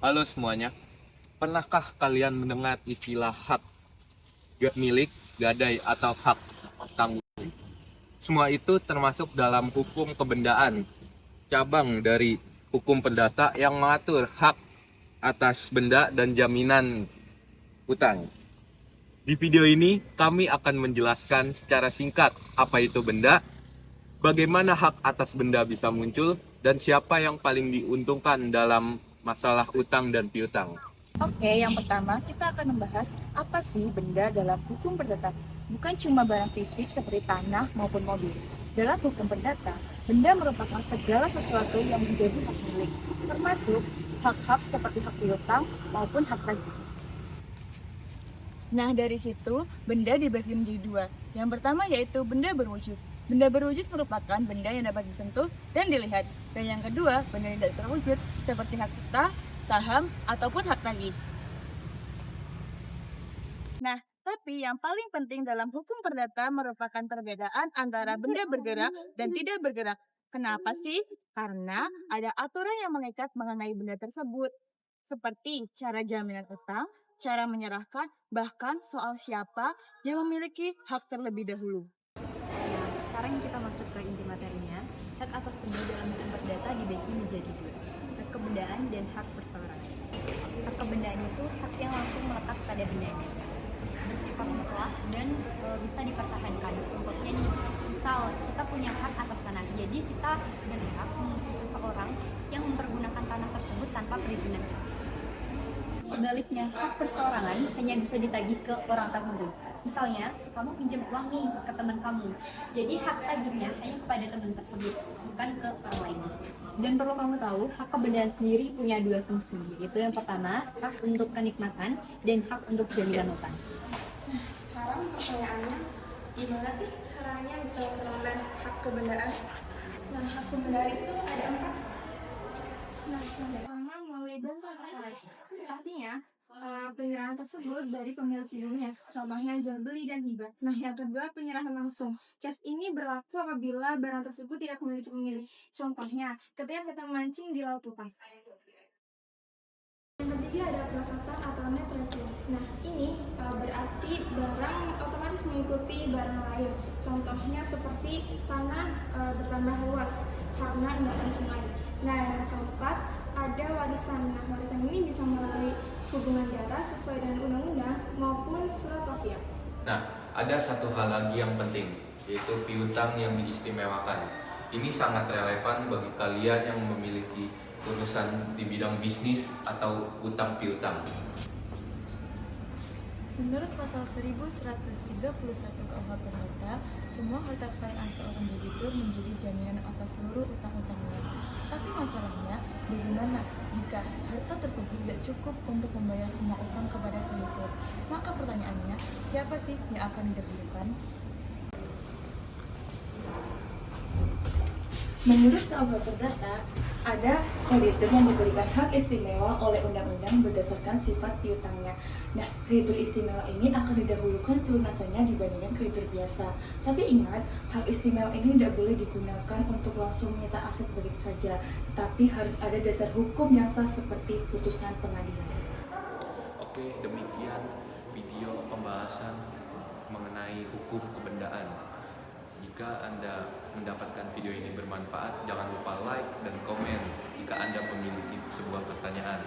Halo semuanya, pernahkah kalian mendengar istilah hak milik, gadai, atau hak tanggung? Semua itu termasuk dalam hukum kebendaan, cabang dari hukum perdata yang mengatur hak atas benda dan jaminan utang. Di video ini, kami akan menjelaskan secara singkat apa itu benda, bagaimana hak atas benda bisa muncul, dan siapa yang paling diuntungkan dalam masalah utang dan piutang. Oke, yang pertama kita akan membahas apa sih benda dalam hukum perdata. Bukan cuma barang fisik seperti tanah maupun mobil. Dalam hukum perdata, benda merupakan segala sesuatu yang menjadi hak milik, termasuk hak-hak seperti hak piutang maupun hak tagih. Nah, dari situ, benda dibagi menjadi dua. Yang pertama yaitu benda berwujud. Benda berwujud merupakan benda yang dapat disentuh dan dilihat. Dan yang kedua, benda yang tidak terwujud, seperti hak cipta, saham, ataupun hak tagih. Nah, tapi yang paling penting dalam hukum perdata merupakan perbedaan antara benda bergerak dan tidak bergerak. Kenapa sih? Karena ada aturan yang mengikat mengenai benda tersebut, seperti cara jaminan utang, cara menyerahkan, bahkan soal siapa yang memiliki hak terlebih dahulu. Nah, sekarang kita masuk ke inti materinya. Hak atas benda dalam hukum perdata dibagi menjadi dua, hak kebendaan dan hak perseorangan. Hak kebendaan itu hak yang langsung melekat pada bendanya, bersifat mutlak dan bisa dipertahankan. Contohnya nih, misal kita punya hak atas tanah, jadi kita berhak mengusir seseorang yang mempergunakan tanah tersebut tanpa perizinan kita. Sebaliknya, hak perseorangan hanya bisa ditagih ke orang tertentu. Misalnya, kamu pinjam uang nih ke teman kamu. Jadi hak tagihnya hanya kepada teman tersebut, bukan ke orang lain. Dan perlu kamu tahu, hak kebendaan sendiri punya dua fungsi, yaitu yang pertama, hak untuk kenikmatan dan hak untuk jaminan utang. Sekarang pertanyaannya, gimana sih caranya bisa memperoleh hak kebendaan? Nah, hak kebendaan itu ada empat. Nah, yang pertama melalui bentuk terkait. Artinya, penyerahan tersebut dari pemilik sebelumnya. Contohnya jual beli dan hibah. Nah, yang kedua penyerahan langsung. Case ini berlaku apabila barang tersebut tidak memiliki pemilik. Contohnya, ketika kita memancing di laut lepas. Yang ketiga ada pelekatan atau net rating. Nah, ini berarti barang otomatis mengikuti barang lain. Contohnya seperti tanah bertambah luas karena endapan sungai. Nah, yang keempat ada warisan. Nah, warisan ini bisa melalui hubungan darah sesuai dengan undang-undang maupun surat wasiat. Nah, ada satu hal lagi yang penting, yaitu piutang yang diistimewakan. Ini sangat relevan bagi kalian yang memiliki urusan di bidang bisnis atau utang piutang. Menurut pasal 1131 KUH Perdata, semua harta kekayaan seorang debitur menjadi jaminan atas seluruh utang-utangnya. Tapi masalahnya, bagaimana jika harta tersebut tidak cukup untuk membayar semua utang kepada kreditur? Maka pertanyaannya, siapa sih yang akan didahulukan? Menurut KUH Perdata, ada kreditur yang diberikan hak istimewa oleh undang-undang berdasarkan sifat piutangnya. Nah, kreditur istimewa ini akan didahulukan pelunasannya dibandingkan kreditur biasa. Tapi ingat, hak istimewa ini tidak boleh digunakan untuk langsung menyita aset begitu saja, tapi harus ada dasar hukum yang sah seperti putusan pengadilan. Oke, demikian video pembahasan mengenai hukum kebendaan. Jika Anda mendapatkan video ini bermanfaat, jangan lupa like dan komen jika Anda memiliki sebuah pertanyaan.